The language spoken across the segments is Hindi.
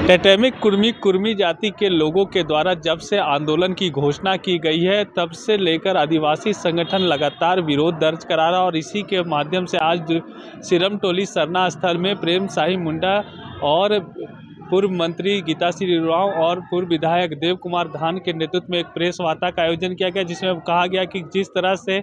टैटेमिक कुर्मी जाति के लोगों के द्वारा जब से आंदोलन की घोषणा की गई है तब से लेकर आदिवासी संगठन लगातार विरोध दर्ज करा रहा और इसी के माध्यम से आज सिरमटोली सरना स्थल में प्रेम साहिब मुंडा और पूर्व मंत्री गीताश्री उरांव और पूर्व विधायक देव कुमार धान के नेतृत्व में एक प्रेस वार्ता का आयोजन किया गया, जिसमें कहा गया कि जिस तरह से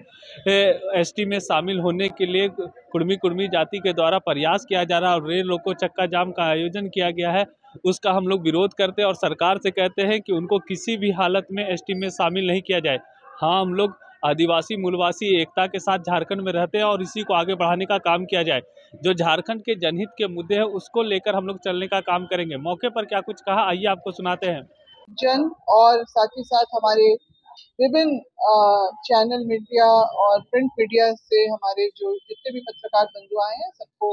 एसटी में शामिल होने के लिए कुर्मी जाति के द्वारा प्रयास किया जा रहा है और रेल रोको चक्का जाम का आयोजन किया गया है, उसका हम लोग विरोध करते हैं और सरकार से कहते हैं कि उनको किसी भी हालत में एसटी में शामिल नहीं किया जाए। हाँ, हम लोग आदिवासी मूलवासी एकता के साथ झारखंड में रहते हैं और इसी को आगे बढ़ाने का काम किया जाए। जो झारखंड के जनहित के मुद्दे हैं उसको लेकर हम लोग चलने का काम करेंगे। मौके पर क्या कुछ कहा, आइए आपको सुनाते हैं। जन और साथ ही साथ हमारे विभिन्न चैनल मीडिया और प्रिंट मीडिया से हमारे जो जितने भी पत्रकार बंधु आए हैं सबको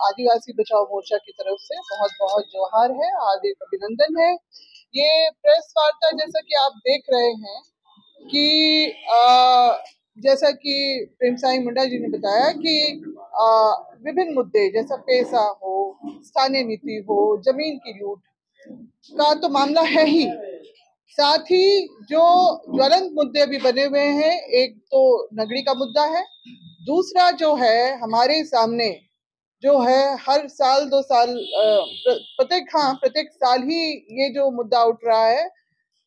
आदिवासी बचाओ मोर्चा की तरफ से बहुत बहुत जोहार है, हार्दिक अभिनंदन है। ये प्रेस वार्ता जैसा कि आप देख रहे हैं कि जैसा कि प्रेम साहिब मुंडा जी ने बताया कि विभिन्न मुद्दे जैसा पैसा हो, स्थानीय नीति हो, जमीन की लूट का तो मामला है ही, साथ ही जो ज्वलंत मुद्दे भी बने हुए हैं, एक तो नगरी का मुद्दा है, दूसरा जो है हमारे सामने जो है हर साल 2 साल प्रत्येक साल ही ये जो मुद्दा उठ रहा है,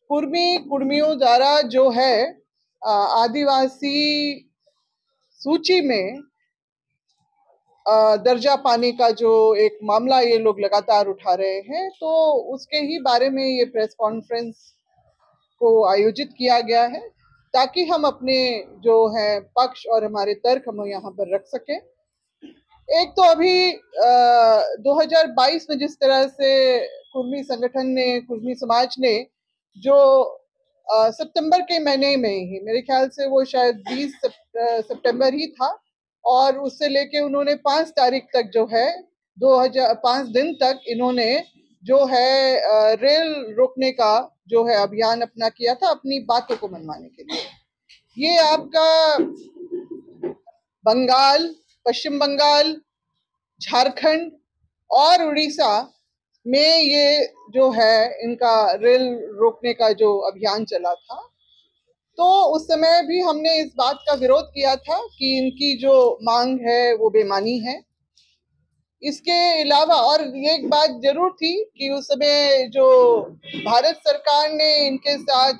कुर्मियों द्वारा जो है आदिवासी सूची में दर्जा पाने का जो एक मामला ये लोग लगातार उठा रहे हैं, तो उसके ही बारे में ये प्रेस कॉन्फ्रेंस को आयोजित किया गया है ताकि हम अपने जो है पक्ष और हमारे तर्क हम यहाँ पर रख सकें। एक तो अभी 2022 में जिस तरह से कुर्मी संगठन ने, कुर्मी समाज ने जो सितंबर के महीने में ही, मेरे ख्याल से वो शायद 20 सितंबर ही था, और उससे लेके उन्होंने 5 तारीख तक जो है 5 दिन तक इन्होंने जो है रेल रोकने का जो है अभियान अपना किया था अपनी बातों को मनवाने के लिए। ये आपका बंगाल, पश्चिम बंगाल, झारखंड और उड़ीसा में ये जो है इनका रेल रोकने का जो अभियान चला था, तो उस समय भी हमने इस बात का विरोध किया था कि इनकी जो मांग है वो बेमानी है। इसके अलावा और ये एक बात जरूर थी कि उस समय जो भारत सरकार ने इनके साथ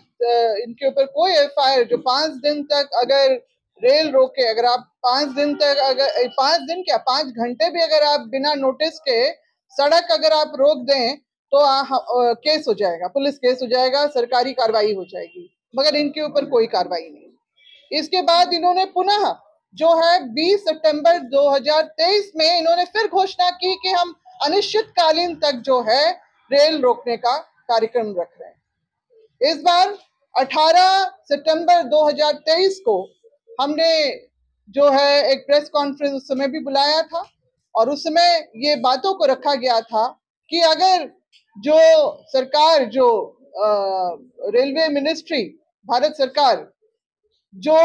इनके ऊपर कोई एफआईआर, जो 5 दिन तक अगर रेल रोके, अगर आप 5 दिन तक, अगर 5 दिन क्या 5 घंटे भी अगर आप बिना नोटिस के सड़क अगर आप रोक दें तो केस हो जाएगा, पुलिस केस हो जाएगा, सरकारी कार्रवाई हो जाएगी, मगर इनके ऊपर कोई कार्रवाई नहीं। इसके बाद इन्होंने पुनः जो है 20 सितंबर 2023 में इन्होंने फिर घोषणा की कि हम अनिश्चितकालीन तक जो है रेल रोकने का कार्यक्रम रख रहे हैं। इस बार 18 सितंबर 2023 को हमने जो है एक प्रेस कॉन्फ्रेंस उस समय भी बुलाया था और उस समय ये बातों को रखा गया था कि अगर जो सरकार, जो रेलवे मिनिस्ट्री, भारत सरकार जो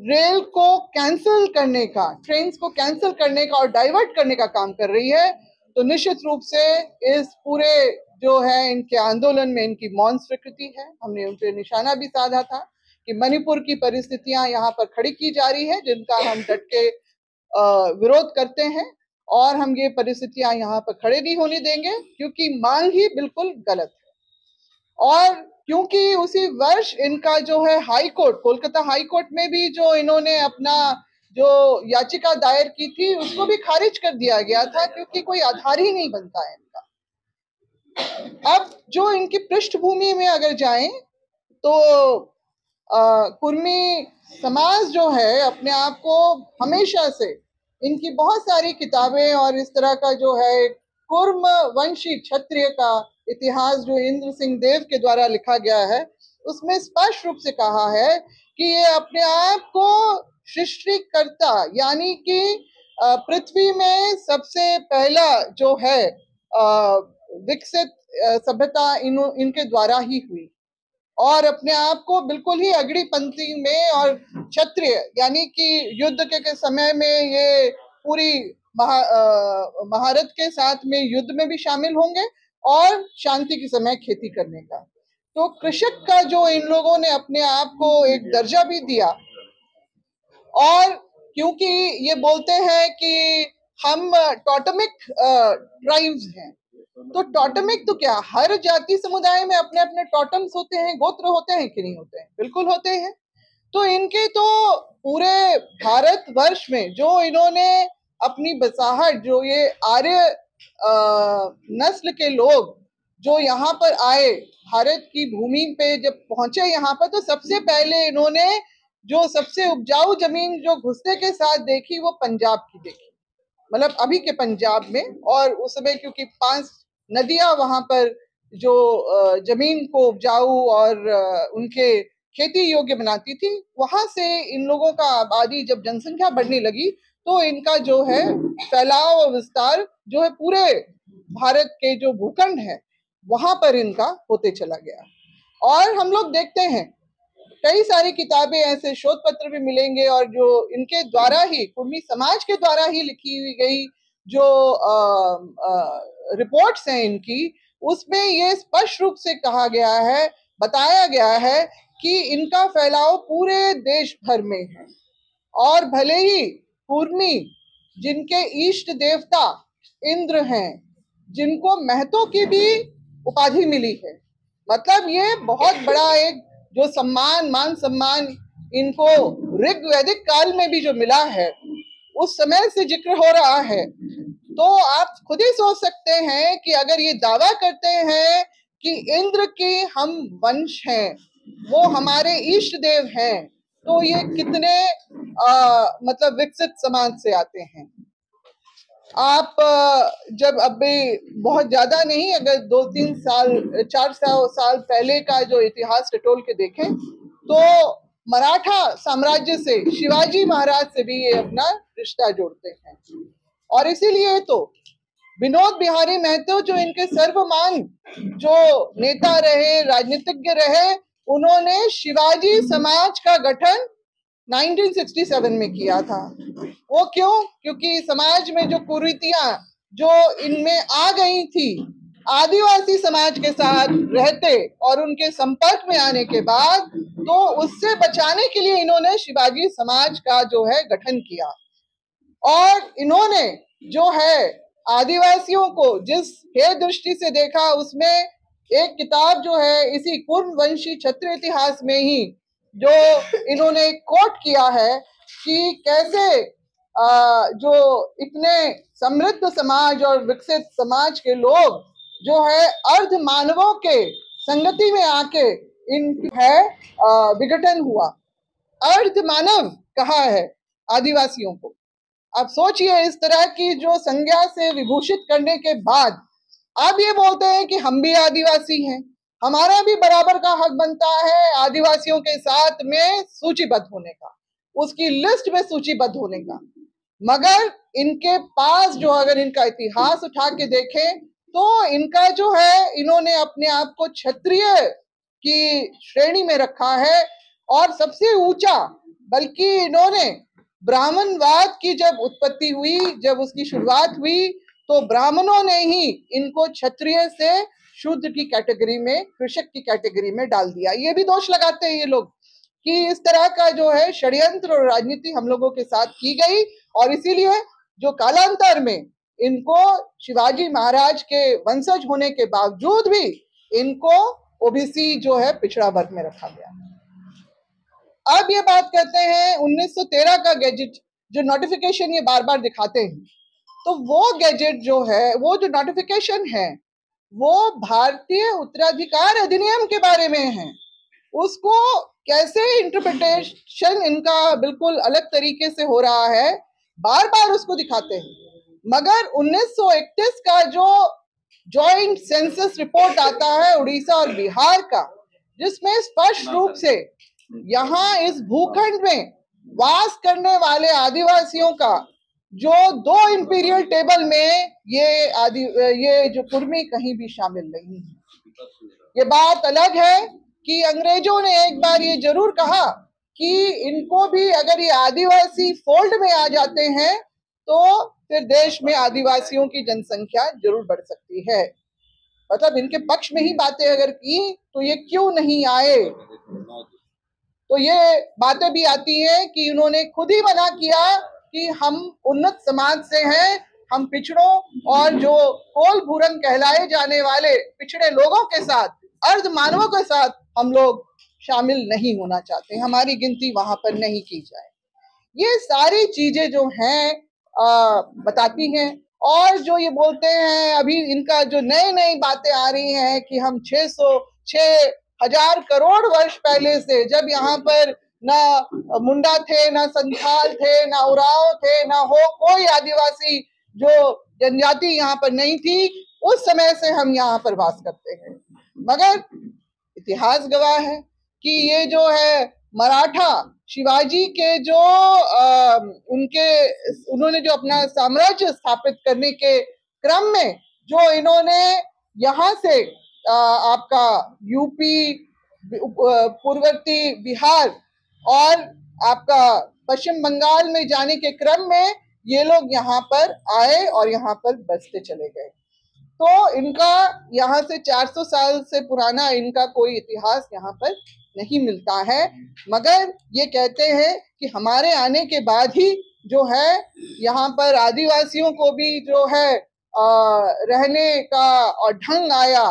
रेल को कैंसिल करने का, ट्रेन्स को कैंसिल करने का और डाइवर्ट करने का काम कर रही है, तो निश्चित रूप से इस पूरे जो है इनके आंदोलन में इनकी मौन स्वीकृति है। हमने उन पर निशाना भी साधा था कि मणिपुर की परिस्थितियां यहाँ पर खड़ी की जा रही है, जिनका हम डट के विरोध करते हैं और हम ये परिस्थितियां यहाँ पर खड़े नहीं होने देंगे क्योंकि मांग ही बिल्कुल गलत है। और क्योंकि उसी वर्ष इनका जो है high court, Kolkata high court में भी जो इन्होंने अपना जो याचिका दायर की थी उसको भी खारिज कर दिया गया था क्योंकि कोई आधार ही नहीं बनता है इनका। अब जो इनकी पृष्ठभूमि में अगर जाएं तो कुर्मी समाज जो है अपने आप को हमेशा से, इनकी बहुत सारी किताबें और इस तरह का जो है कुर्म वंशी क्षत्रिय का इतिहास जो इंद्र सिंह देव के द्वारा लिखा गया है, उसमें स्पष्ट रूप से कहा है कि ये अपने आप को सृष्टिकर्ता, यानी कि पृथ्वी में सबसे पहला जो है विकसित सभ्यता इनके द्वारा ही हुई और अपने आप को बिल्कुल ही अग्रणी पंक्ति में, और क्षत्रिय यानी कि युद्ध के समय में ये पूरी महारत के साथ में युद्ध में भी शामिल होंगे और शांति के समय खेती करने का। तो कृषक का जो इन लोगों ने अपने आप को एक दर्जा भी दिया, और क्योंकि ये बोलते हैं कि हम टोटमिक ट्राइब्स हैं, तो टोटमिक तो क्या, हर जाति समुदाय में अपने अपने टोटम्स होते हैं, गोत्र होते हैं कि नहीं होते हैं? बिल्कुल होते हैं। तो इनके तो पूरे भारतवर्ष में जो इन्होंने अपनी बसाहट, जो ये आर्य नस्ल के लोग जो यहाँ पर आए, भारत की भूमि पे जब पहुंचे यहाँ पर, तो सबसे पहले इन्होंने जो सबसे उपजाऊ जमीन जो घुसने के साथ देखी वो पंजाब की देखी, मतलब अभी के पंजाब में। और उस समय क्योंकि 5 नदियां वहां पर जो जमीन को उपजाऊ और उनके खेती योग्य बनाती थी, वहां से इन लोगों का आबादी जब जनसंख्या बढ़ने लगी तो इनका जो है फैलाव और विस्तार जो है पूरे भारत के जो भूखंड है वहां पर इनका होते चला गया। और हम लोग देखते हैं कई सारी किताबें, ऐसे शोध पत्र भी मिलेंगे, और जो इनके द्वारा ही, कुर्मी समाज के द्वारा ही लिखी हुई गई जो रिपोर्ट्स हैं इनकी, उसमें ये स्पष्ट रूप से कहा गया है, बताया गया है कि इनका फैलाव पूरे देश भर में है। और भले ही कुर्मी जिनके इष्ट देवता इंद्र हैं, जिनको महतो की भी उपाधि मिली है, मतलब ये बहुत बड़ा एक जो सम्मान, मान सम्मान इनको ऋग्वैदिक काल में भी जो मिला है, उस समय से जिक्र हो रहा है। तो आप खुद ही सोच सकते हैं कि अगर ये दावा करते हैं कि इंद्र के हम वंश हैं, वो हमारे इष्ट देव हैं, तो ये कितने मतलब विकसित समाज से आते हैं। आप जब अभी बहुत ज्यादा नहीं, अगर 2-3 साल 4 साल पहले का जो इतिहास टटोल के देखें, तो मराठा साम्राज्य से शिवाजी महाराज से भी ये अपना रिश्ता जोड़ते हैं। और इसीलिए तो विनोद बिहारी महतो जो इनके सर्वमान जो नेता रहे, राजनीतिज्ञ रहे, उन्होंने शिवाजी समाज का गठन 1967 में किया था। वो क्यों? क्योंकि समाज में जो कुरीतियां जो इनमें आ गई थी, आदिवासी समाज के साथ रहते और उनके संपर्क में आने के बाद, तो उससे बचाने के लिए इन्होंने शिवाजी समाज का जो है गठन किया। और इन्होंने जो है आदिवासियों को जिस हे दृष्टि से देखा, उसमें एक किताब जो है इसी कुर्म वंशी क्षत्रिय इतिहास में ही जो इन्होंने कोट किया है कि कैसे जो इतने समृद्ध समाज और विकसित समाज के लोग जो है अर्ध मानवों के संगति में आके इन है विघटन हुआ। अर्ध मानव कहा है आदिवासियों को। आप सोचिए, इस तरह की जो संज्ञा से विभूषित करने के बाद अब ये बोलते हैं कि हम भी आदिवासी हैं, हमारा भी बराबर का हक बनता है आदिवासियों के साथ में सूचीबद्ध होने का, उसकी लिस्ट में सूचीबद्ध होने का। मगर इनके पास जो, अगर इनका इतिहास उठा के देखें, तो इनका जो है, इन्होंने अपने आप को क्षत्रिय की श्रेणी में रखा है। और सबसे ऊंचा, बल्कि इन्होंने ब्राह्मणवाद की जब उत्पत्ति हुई, जब उसकी शुरुआत हुई, तो ब्राह्मणों ने ही इनको क्षत्रिय से शूद्र की कैटेगरी में, कृषक की कैटेगरी में डाल दिया। ये भी दोष लगाते हैं ये लोग कि इस तरह का जो है षड्यंत्र और राजनीति हम लोगों के साथ की गई, और इसीलिए जो कालांतर में इनको शिवाजी महाराज के वंशज होने के बावजूद भी इनको ओबीसी जो है पिछड़ा वर्ग में रखा गया। अब ये बात करते हैं 1913 का गैजेट, जो नोटिफिकेशन ये बार बार दिखाते हैं, तो वो गैजेट जो है, वो जो नोटिफिकेशन है, वो भारतीय उत्तराधिकार अधिनियम के बारे में है। उसको कैसे इंटरप्रिटेशन इनका बिल्कुल अलग तरीके से हो रहा है, बार बार उसको दिखाते हैं। मगर 1931 का जो जॉइंट सेंसस रिपोर्ट आता है उड़ीसा और बिहार का, जिसमें स्पष्ट रूप से यहाँ इस भूखंड में वास करने वाले आदिवासियों का जो 2 इंपीरियल टेबल में ये जो कुर्मी कहीं भी शामिल नहीं है। ये बात अलग है कि अंग्रेजों ने एक बार ये जरूर कहा कि इनको भी, अगर ये आदिवासी फोल्ड में आ जाते हैं तो फिर देश में आदिवासियों की जनसंख्या जरूर बढ़ सकती है। मतलब इनके पक्ष में ही बातें अगर की तो ये क्यों नहीं आए। तो ये बातें भी आती हैं कि इन्होंने खुद ही मना किया कि हम उन्नत समाज से हैं, हम पिछड़ों और जो कोल भूरंग कहलाए जाने वाले पिछड़े लोगों के साथ, अर्ध मानवों के साथ हम लोग शामिल नहीं होना चाहते, हमारी गिनती वहां पर नहीं की जाए। ये सारी चीजें जो हैं बताती हैं। और जो ये बोलते हैं अभी इनका जो नई बातें आ रही हैं कि हम 6,000 करोड़ वर्ष पहले से, जब यहाँ पर ना मुंडा थे, ना संथाल थे, ना उराव थे, ना हो कोई आदिवासी जो जनजाति यहाँ पर नहीं थी, उस समय से हम यहाँ पर वास करते हैं। मगर इतिहास गवाह है कि ये जो है मराठा शिवाजी के जो उन्होंने जो अपना साम्राज्य स्थापित करने के क्रम में जो इन्होंने यहाँ से आपका यूपी, पूर्ववर्ती बिहार और आपका पश्चिम बंगाल में जाने के क्रम में ये लोग यहाँ पर आए और यहाँ पर बसते चले गए। तो इनका यहाँ से 400 साल से पुराना इनका कोई इतिहास यहाँ पर नहीं मिलता है। मगर ये कहते हैं कि हमारे आने के बाद ही जो है यहाँ पर आदिवासियों को भी जो है रहने का और ढंग आया।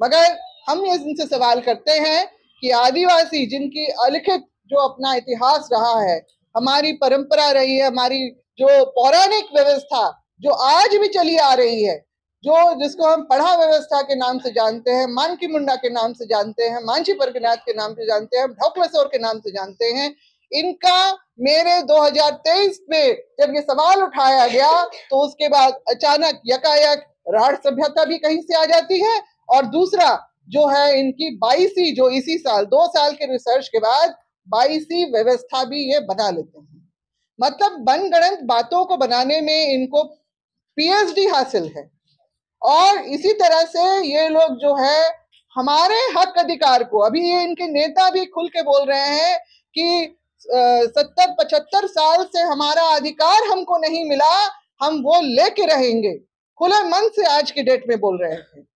मगर हम इनसे सवाल करते हैं कि आदिवासी जिनकी अलिखित जो अपना इतिहास रहा है, हमारी परंपरा रही है, हमारी जो पौराणिक व्यवस्था जो आज भी चली आ रही है, जिसको हम पढ़ा व्यवस्था के नाम से जानते हैं, मानकी मुंडा के नाम से जानते हैं, मांझी परगनाथ के नाम से जानते हैं, ढोकलेसोर के नाम से जानते हैं, इनका मेरे 2023 में जब ये सवाल उठाया गया तो उसके बाद अचानक यकायक राढ़ सभ्यता भी कहीं से आ जाती है। और दूसरा जो है इनकी 22वीं, जो इसी साल 2 साल के रिसर्च के बाद 22वीं व्यवस्था भी ये बना लेते हैं। मतलब मनगढ़ंत बातों को बनाने में इनको पीएचडी हासिल है। और इसी तरह से ये लोग जो है हमारे हक अधिकार को, अभी ये इनके नेता भी खुल के बोल रहे हैं कि 70-75 साल से हमारा अधिकार हमको नहीं मिला, हम वो लेके रहेंगे, खुले मन से आज की डेट में बोल रहे हैं।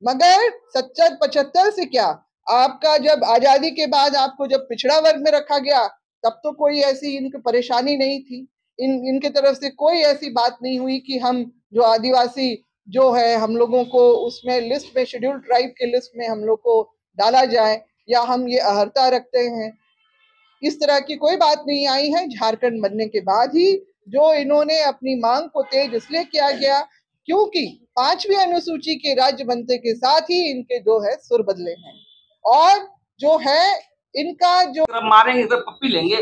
मगर 70-75 से क्या, आपका जब आजादी के बाद आपको जब पिछड़ा वर्ग में रखा गया तब तो कोई ऐसी इनकी परेशानी नहीं थी, इनके तरफ से कोई ऐसी बात नहीं हुई कि हम जो आदिवासी जो है हम लोगों को उसमें लिस्ट में, शेड्यूल्ड ट्राइब के लिस्ट में हम लोग को डाला जाए या हम ये अहर्ता रखते हैं, इस तरह की कोई बात नहीं आई है। झारखंड बनने के बाद ही जो इन्होंने अपनी मांग को तेज इसलिए किया गया क्योंकि 5वीं अनुसूची के राज्य बनते के साथ ही इनके जो है सुर बदले हैं। और जो है इनका जो मारेंगे इधर पप्पी लेंगे,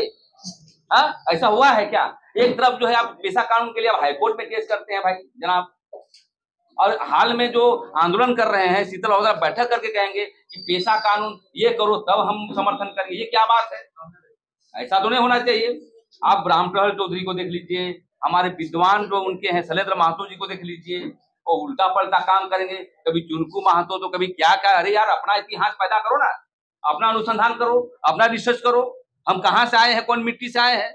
हाँ ऐसा हुआ है क्या? एक तरफ जो है आप पेशा कानून के लिए आप हाईकोर्ट में केस करते हैं भाई जनाब, और हाल में जो आंदोलन कर रहे हैं शीतल वगैरह बैठक करके कहेंगे कि पेशा कानून ये करो तब हम समर्थन करेंगे। ये क्या बात है? ऐसा तो नहीं होना चाहिए। आप ब्राह्मण चौधरी को देख लीजिए, हमारे विद्वान जो उनके हैं शैलेंद्र महतो जी को देख लीजिए, और उल्टा पलटा काम करेंगे, कभी चुनकू महतो तो कभी क्या क्या। अरे यार अपना इतिहास पैदा करो ना, अपना अनुसंधान करो, अपना रिसर्च करो, हम कहाँ से आए हैं, कौन मिट्टी से आए हैं।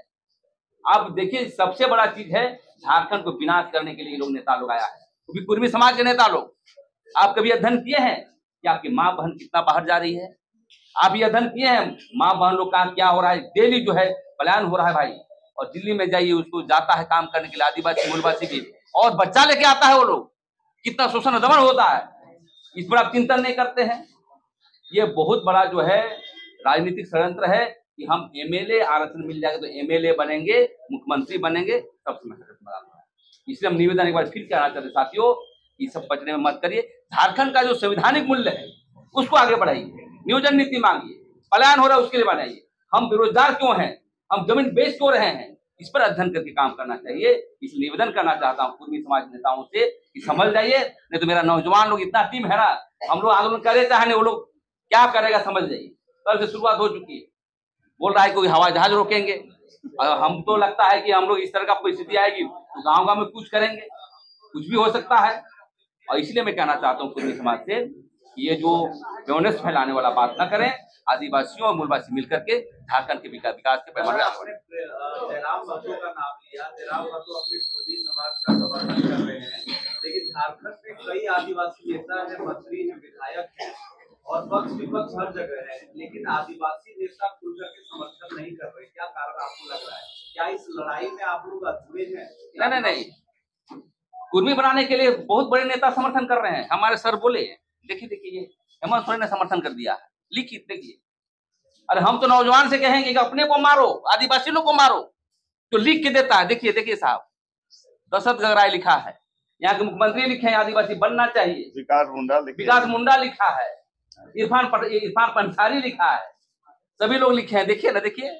आप देखिए सबसे बड़ा चीज है झारखंड को विनाश करने के लिए लोग नेता लोग आया है, क्योंकि कुर्मी समाज के नेता लोग। आप कभी अध्ययन किए हैं कि आपकी माँ बहन कितना बाहर जा रही है? आप ये अध्ययन किए हैं माँ बहन लोग का क्या हो रहा है? डेली जो है पलायन हो रहा है भाई। और दिल्ली में जाइए, उसको जाता है काम करने के लिए आदिवासी मूलवासी भी, और बच्चा लेके आता है वो लोग, कितना शोषण दमन होता है, इस पर आप चिंतन नहीं करते हैं। ये बहुत बड़ा जो है राजनीतिक षड्यंत्र है कि हम एमएलए आरक्षण मिल जाएगा तो एमएलए बनेंगे, मुख्यमंत्री बनेंगे, सब समय। इसलिए हम निवेदन एक बार फिर कहना चाहते हैं साथियों, ये सब बचने में मत करिए। झारखंड का जो संवैधानिक मूल्य है उसको आगे बढ़ाइए, नियोजन नीति मांगिए, पलायन हो रहा है उसके लिए बनाइए। हम बेरोजगार क्यों हैं, हम जमीन बेच क्यों रहे हैं, इस पर अध्ययन करके काम करना चाहिए। इस निवेदन करना चाहता हूँ कुर्मी समाज नेताओं से कि समझ जाइए, नहीं तो मेरा नौजवान लोग इतना टीम है ना, हम लोग आंदोलन करे चाहे वो लोग क्या करेगा समझ जाइए। कल से शुरुआत हो चुकी है, बोल रहा है कोई हवाई जहाज रोकेंगे। हम तो लगता है कि हम लोग इस तरह का परिस्थिति आएगी तो गाँव गाँव में कुछ करेंगे, कुछ भी हो सकता है। और इसलिए मैं कहना चाहता हूँ कुर्मी समाज से ये जो व्योनेस फैलाने वाला बात न करें, आदिवासियों और मूलवासी मिलकर के झारखंड के विकास के पैमाने जयराम महतो का नाम लिया, जयराम महतो अपने समाज का समर्थन कर रहे हैं। लेकिन झारखंड में कई आदिवासी नेता हैं, मंत्री हैं, विधायक हैं और पक्ष विपक्ष हर जगह है, लेकिन आदिवासी नेता खुलकर के समर्थन नहीं कर रहे। क्या कारण आपको लग रहा है? क्या इस लड़ाई में आप लोग अधूरे हैं? नहीं, कुर्मी बनाने के लिए बहुत बड़े नेता समर्थन कर रहे हैं। हमारे सर बोले, देखिए ये हेमंत सोरेन ने समर्थन कर दिया है, लिखित देखिए। अरे हम तो नौजवान से कहेंगे कि अपने को मारो, आदिवासी लोग को मारो, तो लिख के देता है। देखिए साहब, दशरथ गगराय लिखा है, यहाँ के मुख्यमंत्री लिखे हैं आदिवासी बनना चाहिए, विकास मुंडा लिखा है, इरफान पंसारी लिखा है, सभी लोग लिखे हैं। देखिए ना, देखिए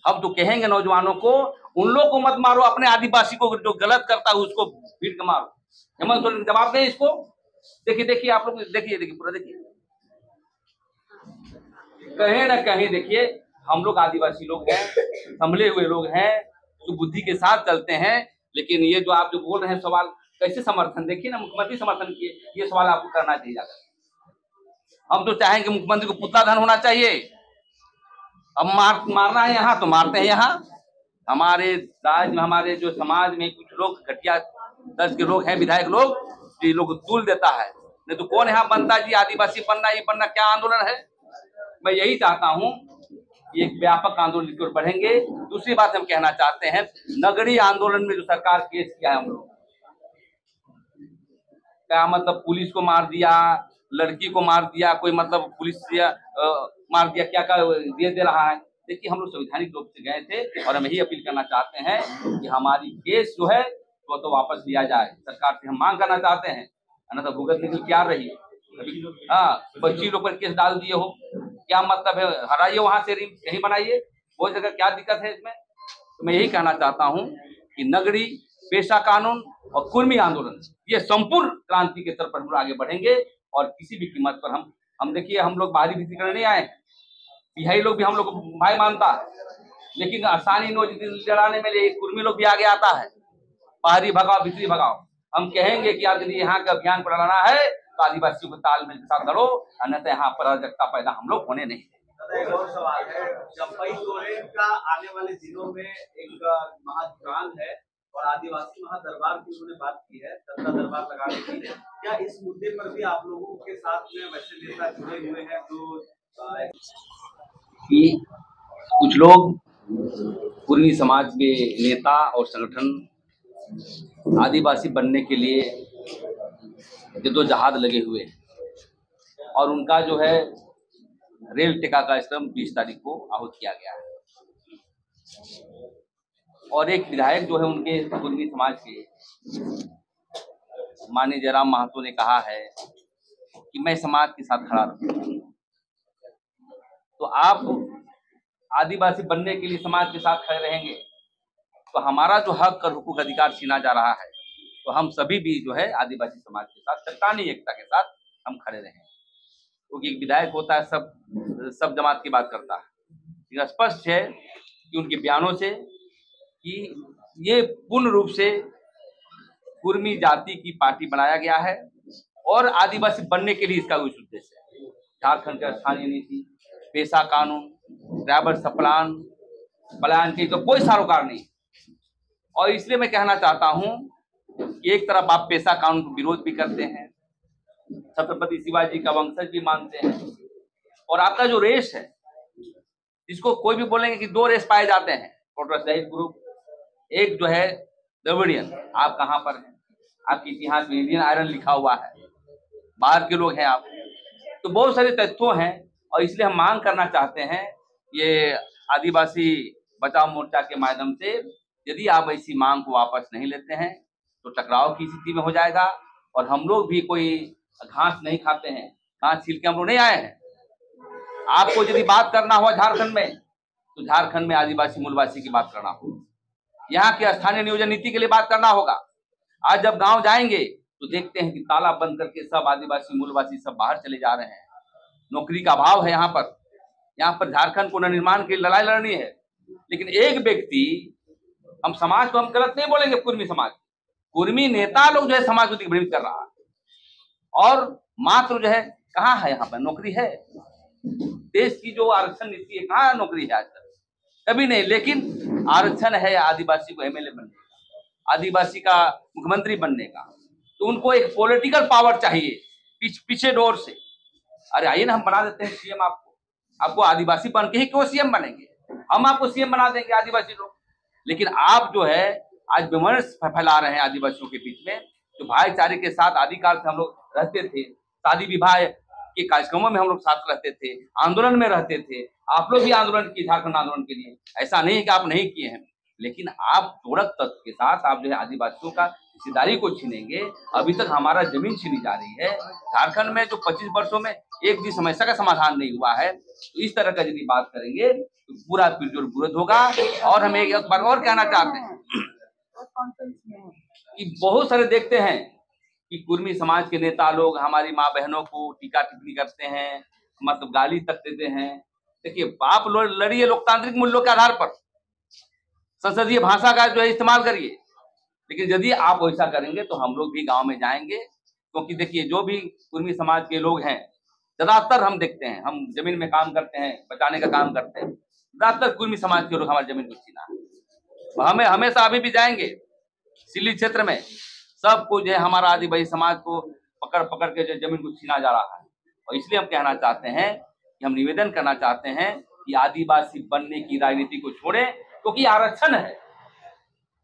हम तो कहेंगे नौजवानों को, उन लोग को मत मारो, अपने आदिवासी को जो गलत करता है उसको भीड़ के मारो। हेमंत सोरेन जवाब दें इसको। देखिए आप लोग देखिए पूरा देखिए, कहीं ना कहीं देखिए हम लोग आदिवासी लोग हैं, संभले हुए लोग हैं, जो बुद्धि के साथ चलते हैं। लेकिन ये जो आप जो बोल रहे हैं सवाल, कैसे समर्थन, देखिए ना मुख्यमंत्री समर्थन किए, ये सवाल आपको करना चाहिए जाकर। हम तो चाहेंगे मुख्यमंत्री को पुतला धन होना चाहिए। अब मारना है यहाँ तो मारते हैं यहाँ। हमारे राज्य में, हमारे जो समाज में कुछ लोग घटिया दर्ज के लोग हैं, विधायक लोग, ये लोग तूल देता है। नहीं तो कौन यहाँ बनता जी, आदिवासी बनना, ये बनना क्या आंदोलन है। मैं यही चाहता हूँ एक व्यापक आंदोलन की ओर बढ़ेंगे। दूसरी बात हम कहना चाहते हैं, नगरीय आंदोलन में जो सरकार केस किया है हम लोग, क्या मतलब पुलिस को मार दिया, लड़की को मार दिया, कोई मतलब पुलिस मार दिया, क्या दे रहा है। देखिए हम लोग संवैधानिक रूप से गए थे और हम यही अपील करना चाहते हैं कि हमारी केस जो है तो वापस लिया जाए। सरकार से हम मांग करना चाहते हैं, अन्यथा भुगत निकल क्या रही है। हाँ, बच्ची लोग पर केस डाल दिए हो, क्या मतलब है, हराइए वहां से, यही बनाइए, वो जगह क्या दिक्कत है इसमें। तो मैं यही कहना चाहता हूँ कि नगरी पेशा कानून और कुर्मी आंदोलन, ये संपूर्ण क्रांति के तरफ हम आगे बढ़ेंगे। और किसी भी कीमत पर हम देखिए, हम लोग बाहरी भीति करने नहीं आए, बिहारी लोग भी हम लोग को भाई मानता है, लेकिन आसानी नोच लड़ाने में कुर्मी लोग भी आगे आता है। बाहरी भगाओ, भीतरी भगाओ। हम कहेंगे कि आप यदि यहाँ के अभियान को लड़ाना है तो आदिवासियों को तालमेल के साथ लड़ो, अन्यथा यहाँ पर अराजकता पैदा हम लोग होने नहीं। एक और सवाल है, चंपई सोरेन का आने वाले दिनों में एक महाजुटान है और आदिवासी महादरबार की उन्होंने बात की है, जनता दरबार लगाने की है। क्या इस मुद्दे पर भी आप लोगों के साथ में वैसे नेता जुड़े हुए हैं जो कि कुछ लोग पूर्वी समाज के नेता और संगठन आदिवासी बनने के लिए जद्दोजहद लगे हुए हैं और उनका जो है रेल टेका का स्तंभ 20 तारीख को आहूत किया गया है। और एक विधायक जो है उनके पूर्वी समाज के माननीय जयराम महतो ने कहा है कि मैं समाज के साथ खड़ा रहूंगा। तो आप आदिवासी बनने के लिए समाज के साथ खड़े रहेंगे तो हमारा जो हक और हुकूक अधिकार छीना जा रहा है, तो हम सभी भी जो है आदिवासी समाज के साथ चट्टानी एकता के साथ हम खड़े रहेंगे। क्योंकि एक विधायक होता है सब जमात की बात करता है, लेकिन स्पष्ट है कि उनके बयानों से कि ये पूर्ण रूप से कुर्मी जाति की पार्टी बनाया गया है और आदिवासी बनने के लिए इसका कुछ उद्देश्य है। झारखंड का स्थानीय नीति, पेशा कानून, ड्राइवर सप्लान पलायन की तो कोई सरोकार नहीं। और इसलिए मैं कहना चाहता हूं कि एक तरफ आप पेशा कानून का विरोध भी करते हैं, छत्रपति शिवाजी का वंशज भी मानते हैं, और आपका जो रेस है, जिसको कोई भी बोलेंगे कि 2 रेस पाए जाते हैं, कोटरासहित ग्रुप, एक जो है द्रविडियन, आप कहाँ पर हैं, आपके इतिहास में इंडियन आयरन लिखा हुआ है, बाहर के लोग हैं आप, तो बहुत सारे तथ्यों हैं। और इसलिए हम मांग करना चाहते हैं ये आदिवासी बचाव मोर्चा के माध्यम से, यदि आप ऐसी मांग को वापस नहीं लेते हैं तो टकराव की स्थिति में हो जाएगा। और हम लोग भी कोई घास नहीं खाते हैं, घास छील के हम लोग नहीं आए हैं। आपको यदि बात करना हो झारखंड में तो झारखंड में आदिवासी मूलवासी की बात करना होगा, यहाँ के स्थानीय नियोजन नीति के लिए बात करना होगा। आज जब गांव जाएंगे तो देखते हैं कि ताला बंद करके सब आदिवासी मूलवासी सब बाहर चले जा रहे हैं, नौकरी का अभाव है यहाँ पर झारखंड पुनर्निर्माण की लड़ाई लड़नी है। लेकिन एक व्यक्ति, हम समाज को हम गलत नहीं बोलेंगे, कुर्मी समाज, कुर्मी नेता लोग जो है समाज को दिग्भ्रमित कर रहा है। और मात्र जो है कहाँ है यहाँ पर नौकरी है, देश की जो आरक्षण नीति है कहाँ नौकरी है, आज तक कभी नहीं। लेकिन आरक्षण है आदिवासी को एमएलए बनने का, आदिवासी का मुख्यमंत्री बनने का, तो उनको एक पॉलिटिकल पावर चाहिए पीछे डोर से। अरे आइए ना, हम बना देते हैं सीएम आपको आदिवासी बन के ही क्यों सीएम बनेंगे? हम आपको सीएम बना देंगे आदिवासी लोग। लेकिन आप जो है आज विमर्श फैला रहे हैं आदिवासियों के बीच में, जो भाईचारे के साथ आदिकाल से हम लोग रहते थे, शादी विवाह के कार्यक्रमों में हम लोग साथ रहते थे, आंदोलन में रहते थे। आप लोग भी आंदोलन किए, झारखंड आंदोलन के लिए, ऐसा नहीं है कि आप नहीं किए हैं। लेकिन आप जोड़क तत्व के साथ आप जो है आदिवासियों का हिस्सेदारी को छीनेंगे। अभी तक हमारा जमीन छीनी जा रही है झारखंड में, जो 25 वर्षों में एक भी समस्या का समाधान नहीं हुआ है। तो इस तरह का यदि बात करेंगे तो पूरा पिरजोर विरोध होगा। और हम एक बार और कहना चाहते हैं कि बहुत सारे देखते हैं कि कुर्मी समाज के नेता लोग हमारी माँ बहनों को टीका टिप्पणी करते हैं, मतलब गाली तक देते हैं। देखिए, आप लड़िए लोकतांत्रिक मूल्यों के आधार पर, संसदीय भाषा का जो है इस्तेमाल करिए। लेकिन यदि आप वैसा करेंगे तो हम लोग भी गांव में जाएंगे, क्योंकि देखिए जो भी कुर्मी समाज के लोग हैं, ज्यादातर हम देखते हैं, हम जमीन में काम करते हैं, बचाने का काम करते हैं, ज्यादातर कुर्मी समाज के लोग हमारी जमीन को छीना है। हमें हमेशा अभी भी जाएंगे सिल्ली क्षेत्र में, सब कुछ है हमारा आदिवासी समाज को पकड़ पकड़ के जो जमीन को छीना जा रहा है। और इसलिए हम कहना चाहते हैं कि हम निवेदन करना चाहते हैं कि आदिवासी बनने की राजनीति को छोड़े, क्योंकि आरक्षण है।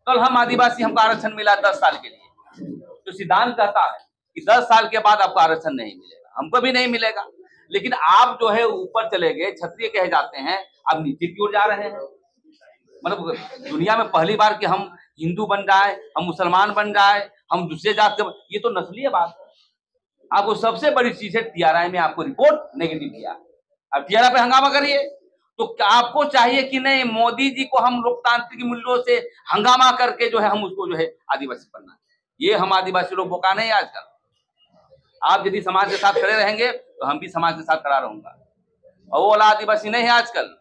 कल हम आदिवासी, हमको आरक्षण मिला 10 साल के लिए, तो सिद्धांत कहता है कि 10 साल के बाद आपको आरक्षण नहीं मिलेगा, हमको भी नहीं मिलेगा। लेकिन आप जो है ऊपर चले गए, क्षत्रिय कहे जाते हैं, आप नीचे की ओर जा रहे हैं। मतलब दुनिया में पहली बार कि हम हिंदू बन जाए, हम मुसलमान बन जाए, हम दूसरे जात के, ये तो नस्लीय बात है। आपको सबसे बड़ी चीज है टीआरआई में आपको रिपोर्ट नेगेटिव किया। अब टीआरआई पे हंगामा करिए, तो आपको चाहिए कि नहीं मोदी जी को हम लोकतांत्रिक मूल्यों से हंगामा करके जो है हम उसको जो है आदिवासी बनना है। ये हम आदिवासी लोग बोका नहीं आजकल। आप यदि समाज के साथ खड़े रहेंगे तो हम भी समाज के साथ खड़ा रहूंगा, और वो वाला आदिवासी नहीं है आजकल।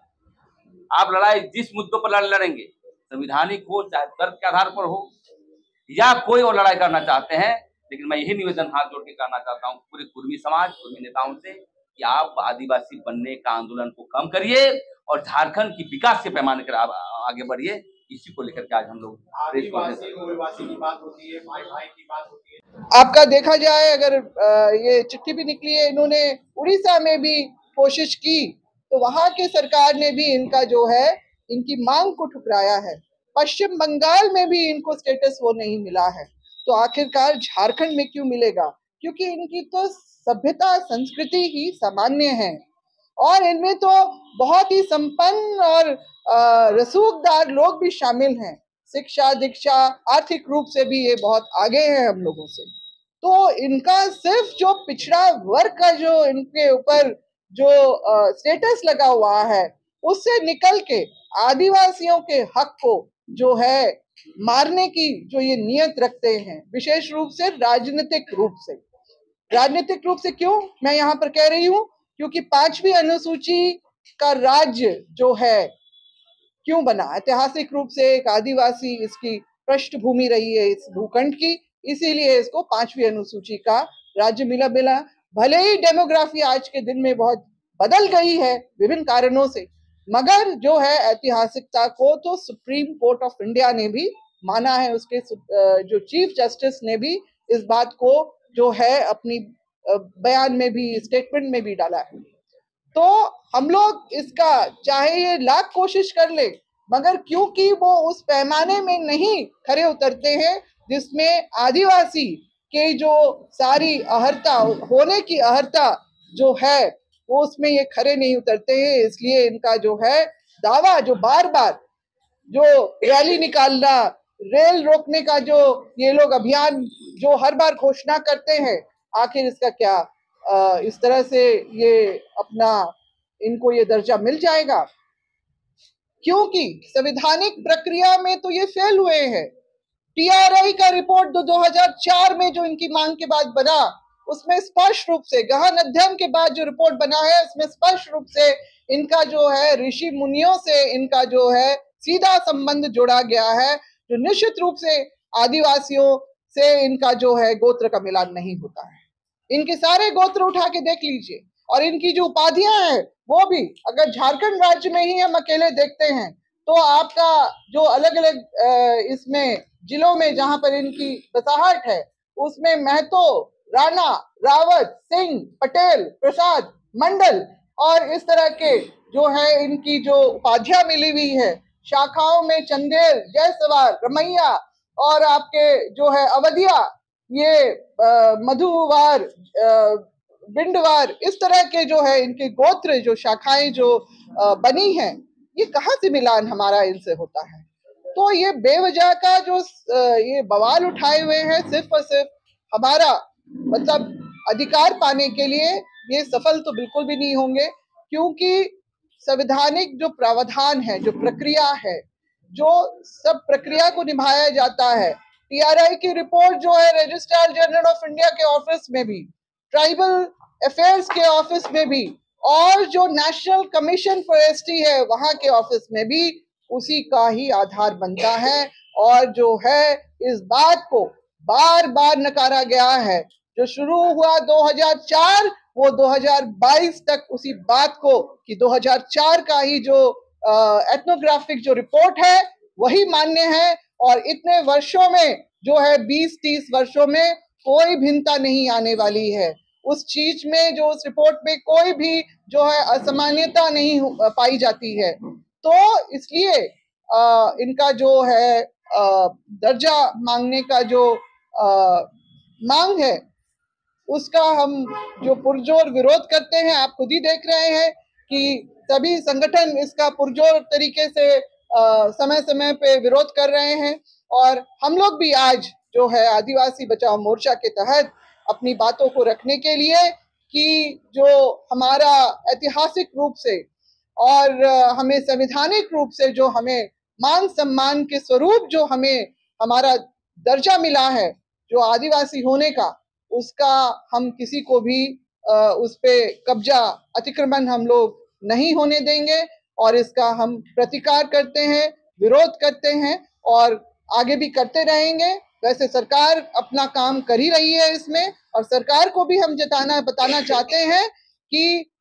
आप लड़ाई जिस मुद्दों पर लड़ेंगे, संविधानिक हो चाहे तर्क के आधार पर हो, या कोई और लड़ाई करना चाहते हैं। लेकिन मैं यही निवेदन हाथ जोड़ के करना चाहता हूँ पूरे कुर्मी समाज, कुर्मी नेताओं से कि आप आदिवासी बनने का आंदोलन को कम करिए और झारखंड की विकास के पैमाने पर आगे बढ़िए। इसी को लेकर के आज हम लोग आदिवासी की बात होती है, भाई भाई की बात होती है। आपका देखा जाए, अगर ये चिट्ठी भी निकली है, इन्होंने उड़ीसा में भी कोशिश की, तो वहां के सरकार ने भी इनका जो है इनकी मांग को ठुकराया है। पश्चिम बंगाल में भी इनको स्टेटस वो नहीं मिला है, तो आखिरकार झारखंड में क्यों मिलेगा? क्योंकि इनकी तो सभ्यता संस्कृति ही सामान्य है, और इनमें तो बहुत ही संपन्न और रसूखदार लोग भी शामिल हैं। शिक्षा, दीक्षा, आर्थिक रूप से भी ये बहुत आगे हैं हम लोगों से। तो इनका सिर्फ जो पिछड़ा वर्ग का जो इनके ऊपर जो स्टेटस लगा हुआ है, उससे निकल के आदिवासियों के हक को जो है मारने की जो ये नियत रखते हैं, विशेष रूप से राजनीतिक रूप से। राजनीतिक रूप से क्यों मैं यहाँ पर कह रही हूँ? क्योंकि 5वीं अनुसूची का राज्य जो है क्यों बना? ऐतिहासिक रूप से एक आदिवासी इसकी पृष्ठभूमि रही है इस भूखंड की, इसीलिए इसको 5वीं अनुसूची का राज्य मिला। भले ही डेमोग्राफी आज के दिन में बहुत बदल गई है विभिन्न कारणों से, मगर जो है ऐतिहासिकता को तो सुप्रीम कोर्ट ऑफ इंडिया ने भी माना है। उसके जो चीफ जस्टिस ने भी इस बात को जो है अपनी बयान में भी, स्टेटमेंट में भी डाला है। तो हम लोग इसका चाहे ये लाख कोशिश कर ले, मगर क्योंकि वो उस पैमाने में नहीं खरे उतरते हैं जिसमें आदिवासी के जो सारी अहर्ता होने की अहर्ता जो है वो उसमें ये खरे नहीं उतरते हैं। इसलिए इनका जो है दावा, जो बार बार जो रैली निकालना, रेल रोकने का जो ये लोग अभियान जो हर बार घोषणा करते हैं, आखिर इसका क्या इस तरह से ये अपना इनको ये दर्जा मिल जाएगा? क्योंकि संवैधानिक प्रक्रिया में तो ये फेल हुए हैं। टीआरआई का रिपोर्ट 2004 में जो इनकी मांग के बाद बना, उसमें स्पष्ट रूप से गहन अध्ययन के बाद जो रिपोर्ट बना है, उसमें स्पष्ट रूप से इनका जो है ऋषि मुनियों से इनका जो है सीधा संबंध जोड़ा गया है, जो निश्चित रूप से आदिवासियों से इनका जो है गोत्र का मिलान नहीं होता है। इनके सारे गोत्र उठा के देख लीजिए, और इनकी जो उपाधियां हैं वो भी अगर झारखंड राज्य में ही हम अकेले देखते हैं तो आपका जो अलग अलग इसमें जिलों में जहां पर इनकी बसाहट है, उसमें महतो, राणा, रावत, सिंह, पटेल, प्रसाद, मंडल और इस तरह के जो है इनकी जो उपाधियां मिली हुई है, शाखाओं में चंदेल, जयसवाल, रमैया और आपके जो है अवधिया, ये मधुवार, बिंडवार, इस तरह के जो है इनके गोत्र, जो शाखाएं जो बनी हैं, ये कहाँ से मिलान हमारा इनसे होता है। तो ये बेवजह का जो ये बवाल उठाए हुए हैं, सिर्फ और सिर्फ हमारा मतलब अधिकार पाने के लिए, ये सफल तो बिल्कुल भी नहीं होंगे, क्योंकि संवैधानिक जो प्रावधान है, जो प्रक्रिया है, जो सब प्रक्रिया को निभाया जाता है, टीआरआई की रिपोर्ट जो है रजिस्ट्रार जनरल ऑफ इंडिया के ऑफिस में भी, ट्राइबल अफेयर्स के ऑफिस में भी, और जो नेशनल कमीशन फॉर एसटी है वहां के ऑफिस में भी उसी का ही आधार बनता है। और जो है इस बात को बार बार नकारा गया है, जो शुरू हुआ 2004 वो 2022 तक उसी बात को कि 2004 का ही जो एथनोग्राफिक जो रिपोर्ट है वही मान्य है, और इतने वर्षों में जो है 20-30 वर्षों में कोई भिन्नता नहीं आने वाली है। उस चीज में जो उस रिपोर्ट में कोई भी जो है असामान्यता नहीं पाई जाती है। तो इसलिए इनका जो है दर्जा मांगने का जो मांग है उसका हम जो पुरजोर विरोध करते हैं। आप खुद ही देख रहे हैं कि सभी संगठन इसका पुरजोर तरीके से समय समय पे विरोध कर रहे हैं, और हम लोग भी आज जो है आदिवासी बचाओ मोर्चा के तहत अपनी बातों को रखने के लिए कि जो हमारा ऐतिहासिक रूप से और हमें संवैधानिक रूप से जो हमें मान सम्मान के स्वरूप जो हमें हमारा दर्जा मिला है जो आदिवासी होने का, उसका हम किसी को भी उस पे कब्जा, अतिक्रमण हम लोग नहीं होने देंगे, और इसका हम प्रतिकार करते हैं, विरोध करते हैं और आगे भी करते रहेंगे। वैसे सरकार अपना काम कर ही रही है इसमें, और सरकार को भी हम बताना चाहते हैं कि